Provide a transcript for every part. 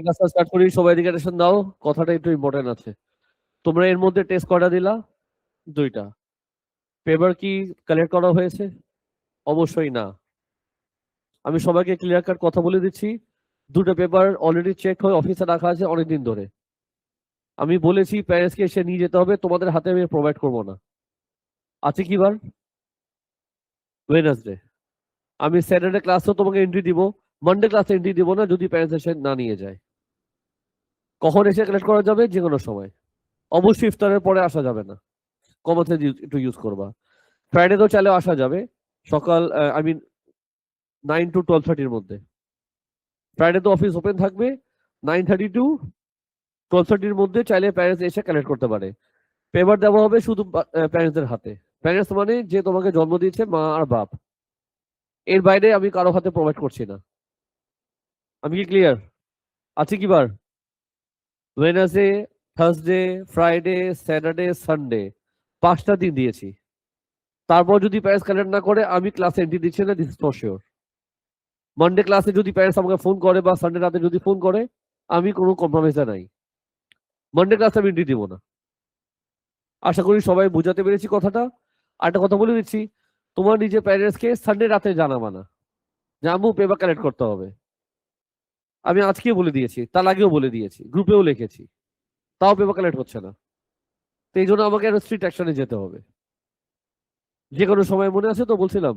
কাজটা স্টার্ট করি, সবাই এদিকে অ্যাটেনশন দাও, কথাটা একটু ইম্পর্টেন্ট আছে। তোমরা এর মধ্যে টেস্ট কয়টা দিলা? 2টা। পেপার কি কালেক্ট করা হয়েছে? অবশ্যই না। আমি সবাইকে ক্লিয়ার কাট কথা বলে দিচ্ছি, 2টা পেপার অলরেডি চেক হয়ে অফিসে রাখা আছে অনেকদিন ধরে। আমি বলেছি প্যারেন্টসকে এসে নিয়ে যেতে হবে, তোমাদের হাতে আমি প্রোভাইড করবো না। আছে কি বার? ওয়েডনেসডে। আমি স্যাটারডে ক্লাসেও তোমাকে এন্ট্রি দিব, মানডে ক্লাসে এন্ট্রি দিব না যদি প্যারেন্টস এসে না নিয়ে যায়। কখন এসে কালেক্ট করা যাবে? যে কোনো সময়। অবশ্যই ইফতারের পরে আসা যাবে না, কমাতে একটু ইউজ করবা। ফ্রাইডে তো চাইলেও আসা যাবে, সকাল 9 to 12:30 মধ্যে। ফ্রাইডে তো অফিস ওপেন থাকবে, 9:30 to 12:30 মধ্যে চাইলে প্যারেন্টস এসে কালেক্ট করতে পারে। পেপার দেওয়া হবে শুধু প্যারেন্টসদের হাতে। প্যারেন্টস মানে যে তোমাকে জন্ম দিয়েছে, মা আর বাপ। এর বাইরে আমি কারো হাতে প্রোভাইড করছি না। আমি কি ক্লিয়ার? আছে কি বার? Wednesday, Thursday, Friday, Saturday, Sunday, 5টা দিন দিয়েছি। তারপর যদি প্যারেন্টস কালেক্ট না করে আমি ক্লাসে এন্ট্রি দিচ্ছি না, this is for sure. Monday ক্লাসে যদি প্যারেন্টস আমাকে ফোন করে বা সানডে রাতে যদি ফোন করে, আমি কোনো কম্প্রোমাইজে নাই। মানডে ক্লাসে আমি এন্ট্রি দিব না। আশা করি সবাই বুঝাতে পেরেছি কথাটা। আরেকটা কথা বলে দিচ্ছি, তোমার নিজের প্যারেন্টসকে সানডে রাতে জানাবা না যে আম্মু পেপার কালেক্ট করতে হবে। আমি আজকে বলে দিয়েছি, তার আগেও বলে দিয়েছি, গ্রুপেও লিখেছি, তাও পেপার কালেক্ট হচ্ছে না। তো এই জন্য আমাকে একটা স্ট্রিক্ট অ্যাকশনে যেতে হবে। যে কোনো সময়, মনে আছে তো বলছিলাম।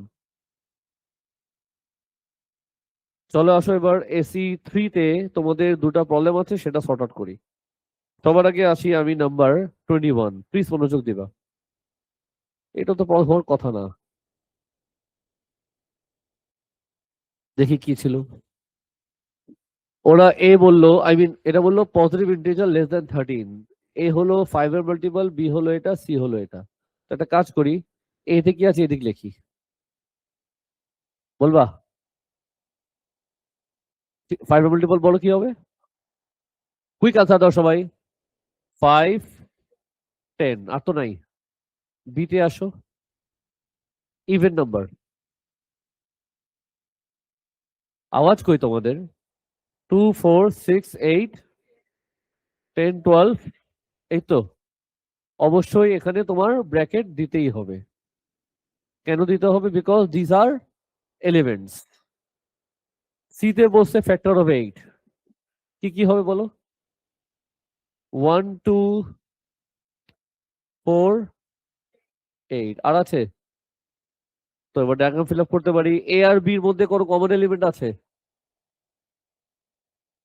চলো আসো এবার AC3-তে তোমাদের 2টা প্রবলেম আছে, সেটা সর্ট আউট করি। সবার আগে আসি আমি নাম্বার 21, প্লিজ মনোযোগ দিবা। এটা তো হওয়ার কথা না। দেখি কি ছিল। ওরা এ বললো, এটা বললো পজিটিভ ইন্টিজার লেস দ্যান 13। এ হলো 5 এর মাল্টিপল, বি হলো এটা, সি হলো এটা। তো একটা কাজ করি, এতে কি আছে এদিক লিখি, বলবা? 5 এর মাল্টিপল বলো কি হবে? কুইক আনসার দাও সবাই। 5, 10, আর তো নাই। বিতে আসো, ইভেন নাম্বার। আওয়াজ কই তোমাদের? 2, 4, 6, 8, 10, 12, এই তো। অবশ্যই এখানে তোমার ব্র্যাকেট দিতেই হবে। কেন দিতে হবে? Because these are elements. সিতে বসছে ফ্যাক্টর অফ 8। কি কি হবে বলো? 1, 2, 4, 8, আর আছে? তো এবার ডায়াগ্রাম ফিল আপ করতে পারি। এ আর বির মধ্যে কোনো কমন এলিমেন্ট আছে?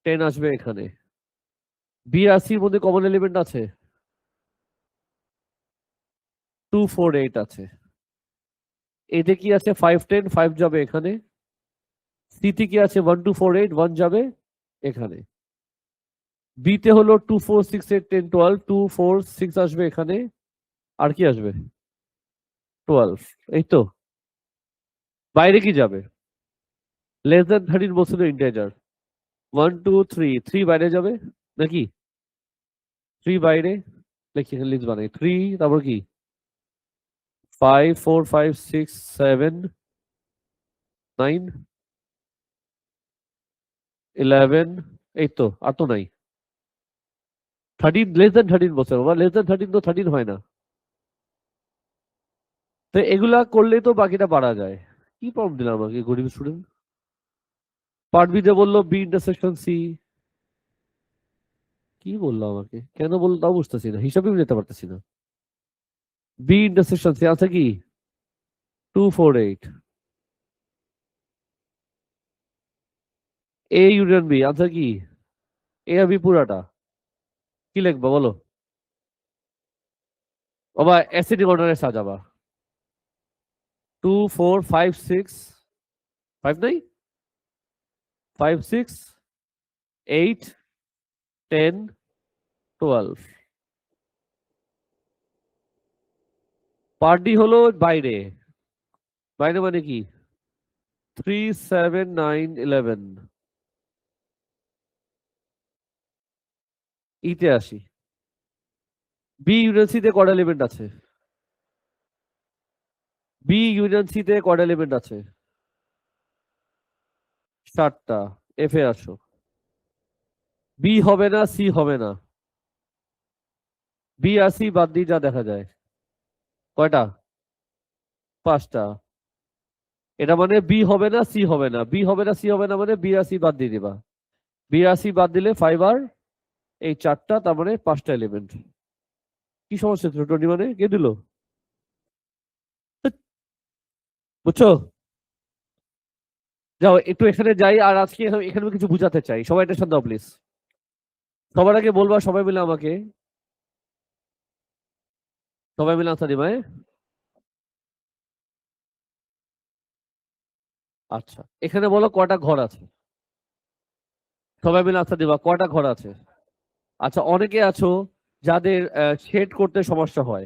10 আসবে এখানে। বি আর সির মধ্যে কমন এলিমেন্ট আছে? 2, 4, 8 আছে। এতে কি আছে? 5, 10, 5 যাবে এখানে। সিতে কি আছে? 1, 2, 4, 8, 1 যাবে এখানে। বিতে হলো 2, 4, 6, 8, 10, 12, 2, 4, 6 আসবে এখানে। আর কি আসবে? 12। এই তো। বাইরে কি যাবে? লেস দ্যান 13 বলছিল ইন্টিজার। 1, 2, 3, 3 বাইরে যাবে নাকি? 3 বাইরে, লিখি লিস্ট বানাই। 3, তারপর কি? 5, 4, 5, 6, 7, 9, 11, এই তো, আর তো নাই। 13, লেস দ্যান 13 বলছে বাবা, লেস দ্যান 13 তো 13 হয় না। তো এগুলা করলেই তো বাকিটা পারা যায়। কি প্রবলেম দিলাম আমাকে, গরিব স্টুডেন্ট। পার্ট বি তে বললো বি ইন্টারসেকশন সি। কি বললো আমাকে, কেন বললো তাও বুঝতেছি না, হিসাবে নিতে পারতেছি না। বি ইন্টারসেকশন সি আছে কি? 2, 4, 8। এ ইউনিয়ন বি আনসার কি? এ আর বি পুরাটা। কি লিখবা বলো? বাবা অ্যাসেন্ডিং অর্ডারে সাজাবা। 2, 4, 5, 6, 5 নাই, 5, 6, 8, 10, 12। পার্টি হলো বাইরে। বাইরে মানে কি? 3, 7, 9, 11। ইতে আসি। বি ইউনিয়ন সি তে কয়টা এলিমেন্ট আছে? বি ইউনিয়ন সি তে কয়টা এলিমেন্ট আছে? 7টা। এফ এ আসো। বি হবে না, সি হবে না। বি আর সি বাদ দিয়ে যা দেখা যায়, কয়টা? 5টা। এটা মানে বি হবে না, সি হবে না, বি হবে না, সি হবে না, মানে বি আর সি বাদ দিয়ে দিবা। বি আর সি বাদ দিলে 5 আর এই 4টা, তার মানে 5টা এলিমেন্ট। কি সমস্যা ছিল 20 মানে কে দিল? বুঝছো? যাও একটু এখানে যাই, আর আজকে এখানে আমি কিছু বুঝাতে চাই, সবাই টেনশন দাও প্লিজ। সবার আগে বলবা সবাই মিলে আমাকে, সবাই মিলে আনসার দিবা, হ্যাঁ? আচ্ছা, এখানে বলো কয়টা ঘর আছে। সবাই মিলে আনসার দিবা, কয়টা ঘর আছে। আচ্ছা, অনেকে আছো যাদের শেড করতে সমস্যা হয়,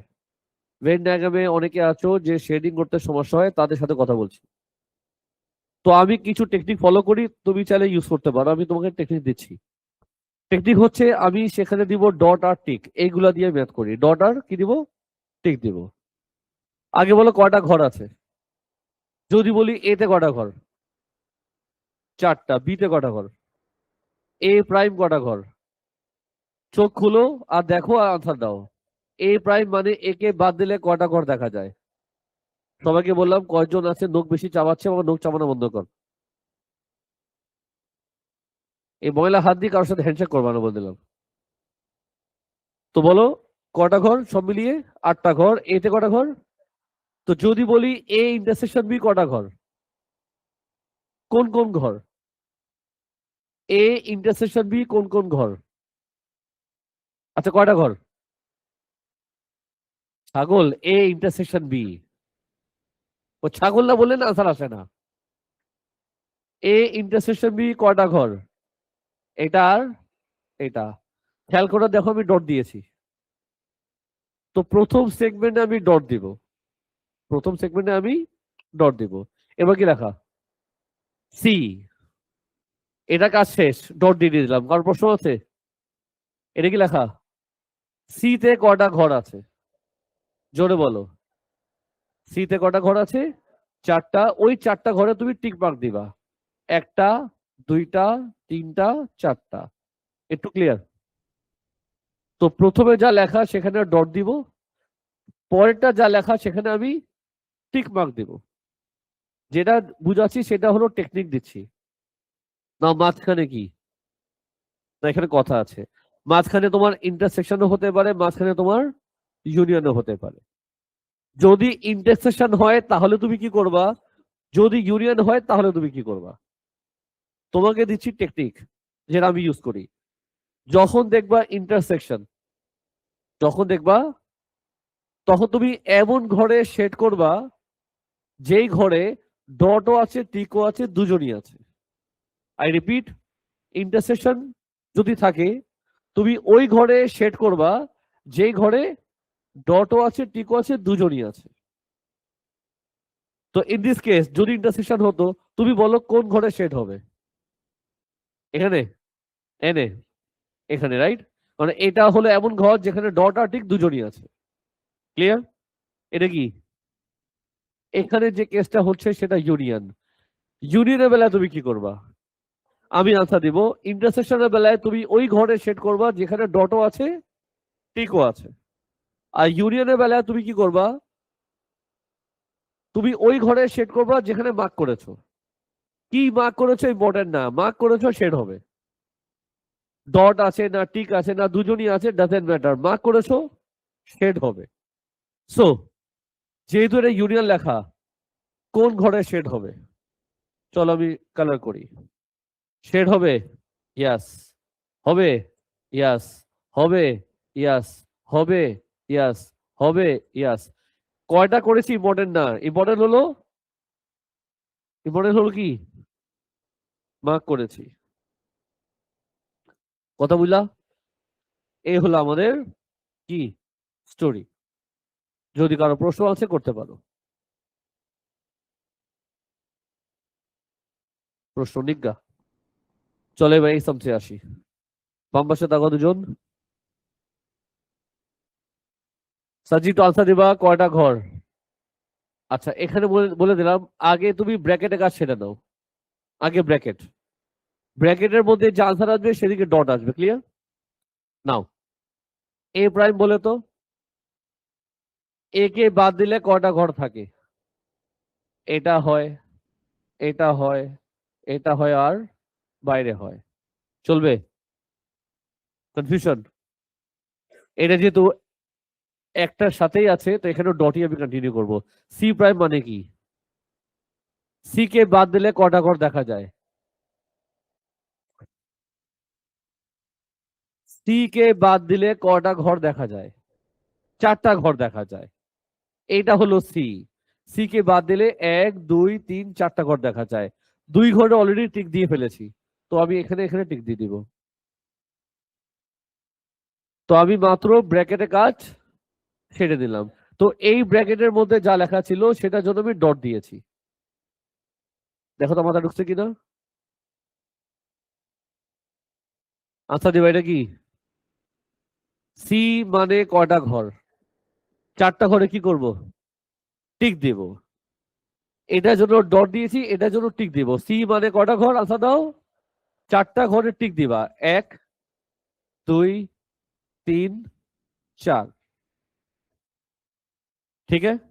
ভেন ডায়াগ্রামে অনেকে আছো যে শেডিং করতে সমস্যা হয়, তাদের সাথে কথা বলছি। তো আমি কিছু টেকনিক ফলো করি, তুমি চাইলে ইউজ করতে পারো, আমি তোমাকে টেকনিক দিচ্ছি। টেকনিক হচ্ছে আমি সেখানে দিব ডট আর টিক, এইগুলা দিয়ে ম্যাথ করি। ডট আর কি দিব? টিক দিব। আগে বলো কয়টা ঘর আছে। যদি বলি এ তে কয়টা ঘর? 4টা। বি তে কয়টা ঘর? এ প্রাইম কয়টা ঘর? চোখ খুলো আর দেখো আর আনসার দাও। এ প্রাইম মানে একে বাদ দিলে কয়টা ঘর দেখা যায়? সবাইকে বললাম কয়জন আছে নখ বেশি চাবাচ্ছে, আমার নখ চাবানো বন্ধ কর। এই ময়লা হাত দিয়ে কারোর সাথে হ্যান্ডশেক করবা না বলে দিলাম। তো বলো কয়টা ঘর সব মিলিয়ে? 8টা ঘর। এতে কয়টা ঘর? তো যদি বলি এ ইন্টারসেকশন বি কয়টা ঘর? কোন কোন ঘর? এ ইন্টারসেকশন বি কোন কোন ঘর? আচ্ছা, কয়টা ঘর? ছাগল এ ইন্টারসেকশন বি। ও ছাগল না বললে না আনসার আসে না। এ ইন্টারসেকশন বি কয়টা ঘর? এটা আর এটা। খেয়াল করে দেখো আমি ডট দিয়েছি। তো প্রথম সেগমেন্টে আমি ডট দিব, প্রথম সেগমেন্টে আমি ডট দিব। এবার কি লেখা? সি। এটা কাজ শেষ, ডট দিয়ে দিলাম। কারণ প্রশ্ন আছে? এটা কি লেখা? সি তে কয়টা ঘর আছে? জোরে বলো। সি তে কয়টা ঘর আছে? 4টা। ওই 4টা ঘরে তুমি টিক মার্ক দিবা। 1টা, 2টা, 3টা, 4টা। একটু ক্লিয়ার? তো প্রথমে যা লেখা সেখানে ডট দিব, পরেরটা যা লেখা সেখানে আমি টিক মার্ক দিব। যেটা বুঝাচ্ছি সেটা হলো টেকনিক দিচ্ছি। না মাঝখানে কি? না এখানে কথা আছে। মাঝখানে তোমার ইন্টারসেকশনও হতে পারে, মাঝখানে তোমার ইউনিয়নও হতে পারে। যদি ইন্টারসেকশন হয় তাহলে তুমি কি করবা, যদি ইউনিয়ন হয় তাহলে তুমি কি করবা? তোমাকে দিচ্ছি টেকনিক যেটা আমি ইউজ করি। যখন দেখবা ইন্টারসেকশন, যখন দেখবা, তখন তুমি এমন ঘরে সেট করবা যেই ঘরে ডটও আছে টিকও আছে, দুজনই আছে। আই রিপিট, ইন্টারসেকশন যদি থাকে তুমি ওই ঘরে সেট করবা যেই ঘরে ডটও আছে টিকও আছে, দুজনই আছে। তো ইন দিস কেস যদি ইন্টারসেকশন হতো, তুমি বলো কোন ঘরে সেট হবে? এখানে, এনে, এখানে, রাইট? মানে এটা হলো এমন ঘর যেখানে ডট আর টিক দুজনই আছে। ক্লিয়ার? এটা কি? এখানে যে কেসটা হচ্ছে সেটা ইউনিয়ন। ইউনিয়নের বেলায় তুমি কি করবা? আমি আনসার দিব। ইন্টারসেকশনের বেলায় তুমি ওই ঘরে সেট করবা যেখানে ডটও আছে টিকও আছে। আর ইউনিয়নের বেলায় তুমি কি করবা? তুমি ওই ঘরে সেট করবা যেখানে মার্ক করেছো। কি মার্ক করেছো ইম্পর্টেন্ট না, মার্ক করেছো সেট হবে। ডট আছে না টিক আছে না দুজনই আছে, ডাজেন্ট ম্যাটার, মার্ক করেছো সেট হবে। সো যেহেতু এটা ইউনিয়ন লেখা, কোন ঘরে শেড হবে? চলো আমি কালার করি। শেড হবে, ইয়াস। হবে, ইয়াস। হবে, ইয়াস। হবে, ইয়াস। হবে, ইয়াস। কয়টা করেছি ইম্পর্টেন্ট না, ইম্পর্টেন্ট হলো, ইম্পর্টেন্ট হলো কি মার্ক করেছি। কথা বুঝলা? এই হলো আমাদের কি স্টোরি। যদি কারো প্রশ্ন আছে করতে পারো। প্রশ্ন নিজ্ঞা। চলে ভাই এই সামসে আসি। বাম পাশে তাকা দুজন। সাজি তো আনসার দিবা কয়টা ঘর। আচ্ছা, এখানে বলে বলে দিলাম, আগে তুমি ব্র্যাকেটে কাজ সেটা দাও। আগে ব্র্যাকেট, ব্র্যাকেটের মধ্যে যে আনসার আসবে সেদিকে ডট আসবে। ক্লিয়ার? নাও এ প্রাইম বলে তো এ কে বাদ দিলে কয়টা ঘর থাকে? এটা হয়, এটা হয়, এটা হয়, আর বাইরে হয়। চলবে? কনফিউশন? এটা যেহেতু একটার সাথেই আছে তো এখানেও ডটই আমি কন্টিনিউ করব। সি প্রাইম মানে কি? সি কে বাদ দিলে কয়টা ঘর দেখা যায়? সি কে বাদ দিলে কয়টা ঘর দেখা যায়? 4টা ঘর দেখা যায়। এইটা হলো সি। সি কে বাদ দিলে 1 2 3 4টা ঘর দেখা যায়। 2 ঘরে অলরেডি টিক দিয়ে ফেলেছি, তো আমি এখানে এখানে টিক দিয়ে দিব। তো আমি মাত্র ব্র্যাকেটে কাজ ছেড়ে দিলাম। তো এই ব্র্যাকেটের মধ্যে যা লেখা ছিল সেটার জন্য আমি ডট দিয়েছি। দেখো তো মাথা ঢুকছে কিনা। আচ্ছা দিবা, এটা কি? সি মানে কয়টা ঘর? 4টা ঘরে কি করব? টিক দিব। এটার জন্য ডট দিয়েছি, এটার জন্য টিক দিব। সি মানে কয়টা ঘর? আচ্ছা দাও। 4টা ঘরে টিক দিবা। 1 2 3 4। ঠিক আছে,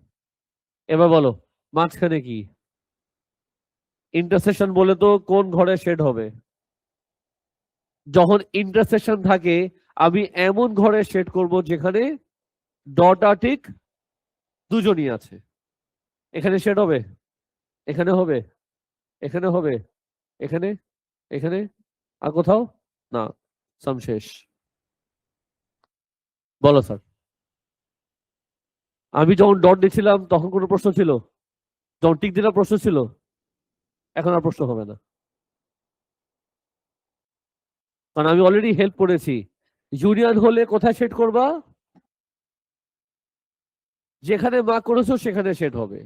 এবার বলো মাঝখানে কি? ইন্টারসেকশন বলে তো কোন ঘরে শেড হবে? যখন ইন্টারসেকশন থাকে আমি এমন ঘরে শেড করব যেখানে ডট আর টিক দুজনই আছে। এখানে শেড হবে, এখানে হবে, এখানে হবে, এখানে, এখানে, আর কোথাও না। সাম শেষ। বলো স্যার। আমি যখন ডট দিচ্ছিলাম তখন কোনো প্রশ্ন ছিল? যখন টিক দিলাম প্রশ্ন ছিল? এখন আর প্রশ্ন হবে না, কারণ আমি অলরেডি হেল্প করেছি। ইউনিয়ন হলে কোথায় সেট করবা? যেখানে মার্ক করেছো সেখানে সেট হবে।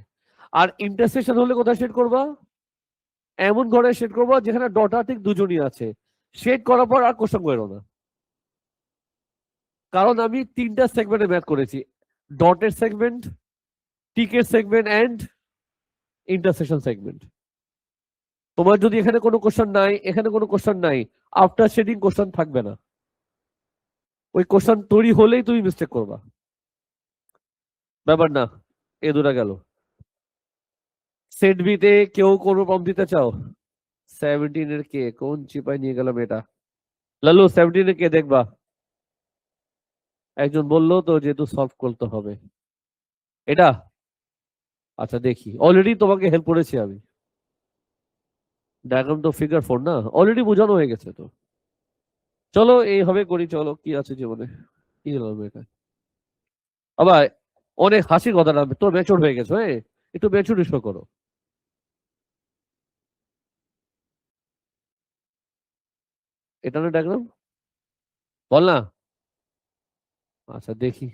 আর ইন্টারসেকশন হলে কোথায় সেট করবা? এমন ঘরে সেট করবা যেখানে ডট আর টিক দুজনই আছে। সেট করার পর আর কোশ্চেন করো না, কারণ আমি 3টা সেগমেন্টে ম্যাথ করেছি: ডটের সেগমেন্ট, টিকের সেগমেন্ট এন্ড ইন্টারসেকশন সেগমেন্ট। তোমার যদি এখানে কোনো কোশ্চেন নাই, এখানে কোনো কোশ্চেন নাই, আফটার শেডিং কোশ্চেন থাকবে না। ওই কোশ্চেন তৈরি হলেই তুমি মিস্টেক করবা। ব্যাপার না। এ দুটা গেল। সেট বিতে কেউ কোনো প্রবলেম দিতে চাও? 17 এর কে কোন চিপায় নিয়ে গেলাম এটা? লালু 17 এর কে দেখবা? একজন বললো তো যেহেতু সলভ করতে হবে এটা। আচ্ছা দেখি, অলরেডি তোমাকে হেল্প করেছি আমি। ডায়াগ্রাম তো ফিগার 4 না, অলরেডি বোঝানো হয়ে গেছে তো। চলো এইভাবে করি, চলো কি আছে জীবনে। কি হলো এটা আবার? অনেক হাসির কথা না, তো ম্যাচুর হয়ে গেছো, হ্যাঁ একটু ম্যাচুর শো করো। এটা না ডায়াগ্রাম, বল না। আচ্ছা দেখি,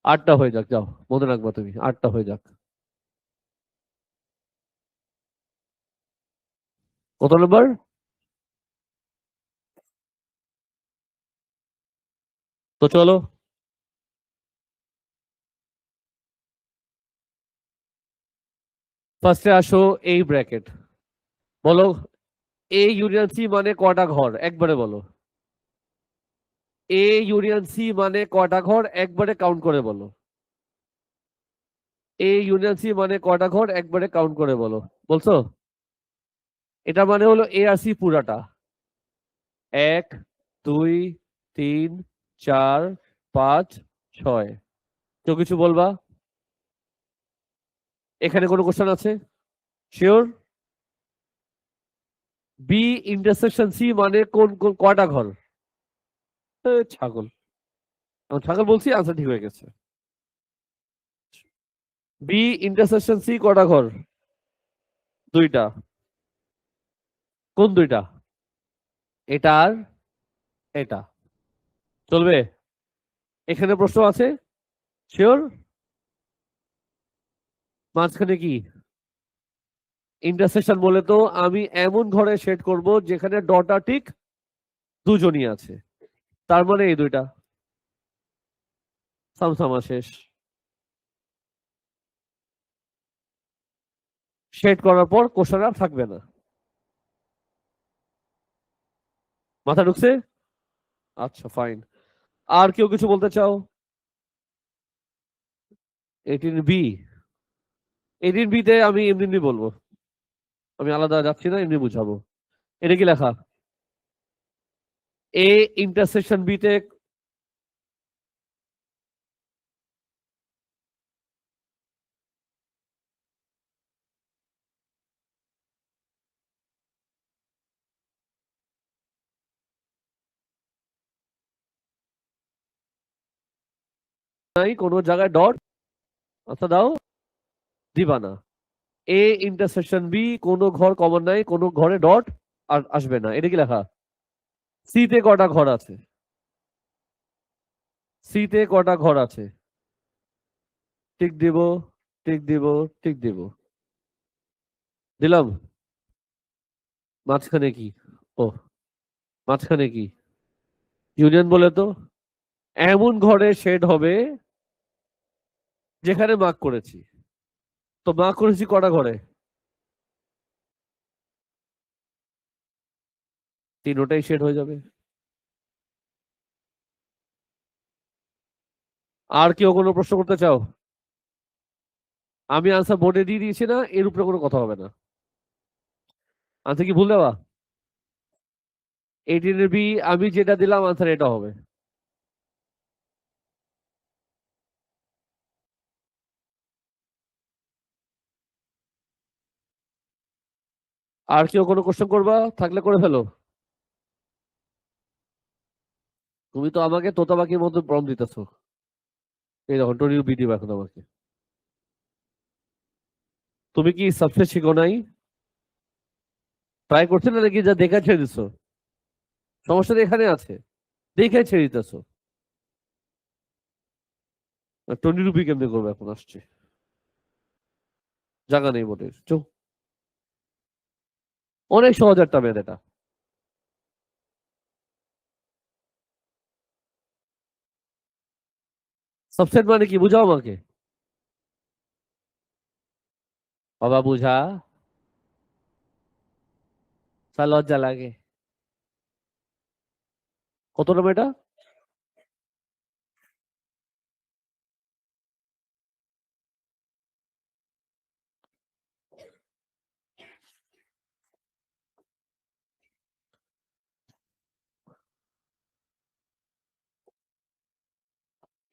8টা হয়ে যাক, যাও মনে রাখবা তুমি, 8টা হয়ে যাক। কত নম্বর? তো চলো ফার্স্টে আসো। এই ব্র্যাকেট বলো, এ ইউনিয়ন সি মানে কয়টা ঘর একবারে বলো? এ ইউনিয়ন সি মানে কয়টা ঘর একবারে কাউন্ট করে বলো? এ ইউনিয়ন সি মানে কয়টা ঘর একবারে কাউন্ট করে বলো? বলছো? এটা মানে হলো এ আর সি পুরাটা। 1 2 3 4 5 6। কেউ কিছু বলবা? এখানে কোনো কোশ্চেন আছে? শিওর? বি ইন্টারসেকশন সি মানে কোন কোন কয়টা ঘর? ছাগল, আমি ছাগল বলছি, আনসার ঠিক হয়ে গেছে। বি ইন্টারসেকশন সি কয়টা ঘর? 2টা। কোন 2টা? এটা আর এটা। চলবে? এখানে প্রশ্ন আছে? শিওর? মাঝখানে কি? ইন্টারসেকশন বলে তো আমি এমন ঘরে সেট করব যেখানে ডট আর টিক দুজনই আছে। তার মানে এই 2টা। সামসামা শেষ। সেট করার পর কোশ্চেন আর থাকবে না। মাথা ঢুকছে? আচ্ছা ফাইন। আর কেউ কিছু বলতে চাও? 18B। 18B তে আমি এমনি বলবো, আমি আলাদা যাচ্ছি না, এমনি বুঝাবো। এটা কি লেখা? এ ইন্টারসেকশন বি তে নাই কোনো জায়গায় ডট, আচ্ছা দাও, দিবা না। এ ইন্টারসেকশন বি কোনো ঘর কমন নাই, কোনো ঘরে ডট আর আসবে না। এটা কি লেখা? সি তে কটা ঘর আছে? সি তে কটা ঘর আছে? টিক দিব, টিক দিব, টিক দিব, দিলাম। মাঝখানে কি? ও, মাঝখানে কি? ইউনিয়ন বলে তো এমন ঘরে শেড হবে যেখানে মার্ক করেছি। তো মার্ক করেছি কটা ঘরে? তিনোটাই শেড হয়ে যাবে। আর কেউ কোনো প্রশ্ন করতে চাও? আমি আনসার বোর্ডে দিয়ে দিয়েছি না, এর উপরে কোনো কথা হবে না। আনসার কি ভুল দেওয়া? 18B আমি যেটা দিলাম আনসার এটা হবে। আর কেউ কোনো কোশ্চেন করবা থাকলে করে ফেলো। তুমি তো আমাকে তোতা পাখির মতো প্রম দিতেছো। এই দেখো টনিও বি দিবা এখন আমাকে। তুমি কি সাবসেট শিখো নাই? ট্রাই করছো না নাকি যা দেখা ছেড়ে দিছো? সমস্যা তো এখানে আছে, দেখে ছেড়ে দিতেছো। টনি রুবি কেমনে করবে এখন আসছে, জায়গা নেই বোর্ডের চো। অনেক সহজ একটা ম্যাথ এটা। সাবসেট মানে কি বুঝাও আমাকে। বাবা বুঝা, তা লজ্জা লাগে। কত নাম এটা?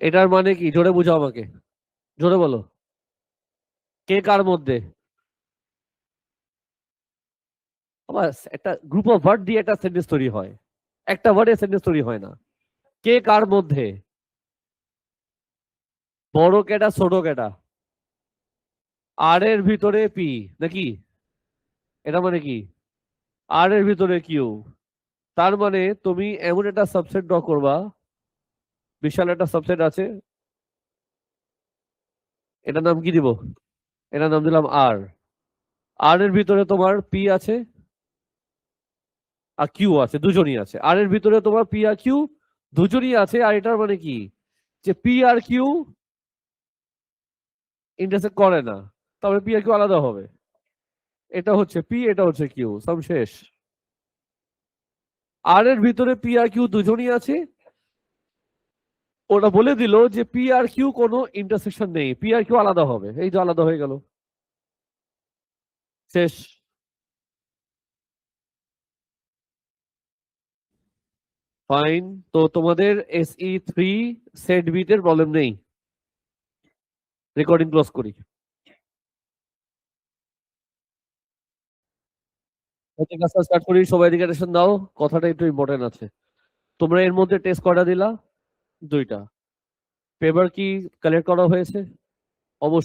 এটার মানে কি জোরে বুঝাও আমাকে, জোরে বলো। কে কার মধ্যে? আবার একটা গ্রুপ অফ ওয়ার্ড দিয়ে একটা সেন্টেন্স তৈরি হয়, একটা ওয়ার্ডে সেন্টেন্স তৈরি হয় না। কে কার মধ্যে? বড় কেটা ছোট কেটা? আর এর ভিতরে পি নাকি? এটা মানে কি? আর এর ভিতরে কিউ। তার মানে তুমি এমন একটা সাবসেট ড্র করবা, বিশাল একটা সাবসেট আছে, এটার নাম কি দিব? এটার নাম দিলাম আর। আর এর ভিতরে তোমার পি আছে আর কিউ আছে, দুজনই আছে। আর এর ভিতরে তোমার পি আর কিউ দুজনই আছে। আর এটার মানে কি যে পি আর কিউ ইন্টারসেক্ট করে না, তাহলে পি আর কিউ আলাদা হবে। এটা হচ্ছে পি, এটা হচ্ছে কিউ, সব শেষ। আর এর ভিতরে পি আর কিউ দুজনই আছে, ওটা বলে দিল যে পি আর কিউ কোনো ইন্টারসেকশন নেই, পি আর কিউ আলাদা হবে, এই যে আলাদা হয়ে গেল, শেষ। ফাইন। তো তোমাদের SE3 সেট বিট এর প্রবলেম নেই। রেকর্ডিং ক্লোজ করি। কাজটা স্টার্ট করি, সবাই এদিকে attention দাও, কথাটা একটু ইম্পর্টেন্ট আছে। তোমরা এর মধ্যে টেস্ট কটা দিলা? দুইটা। পেপার কি কালেক্ট করা হয়েছে? অবশ্যই।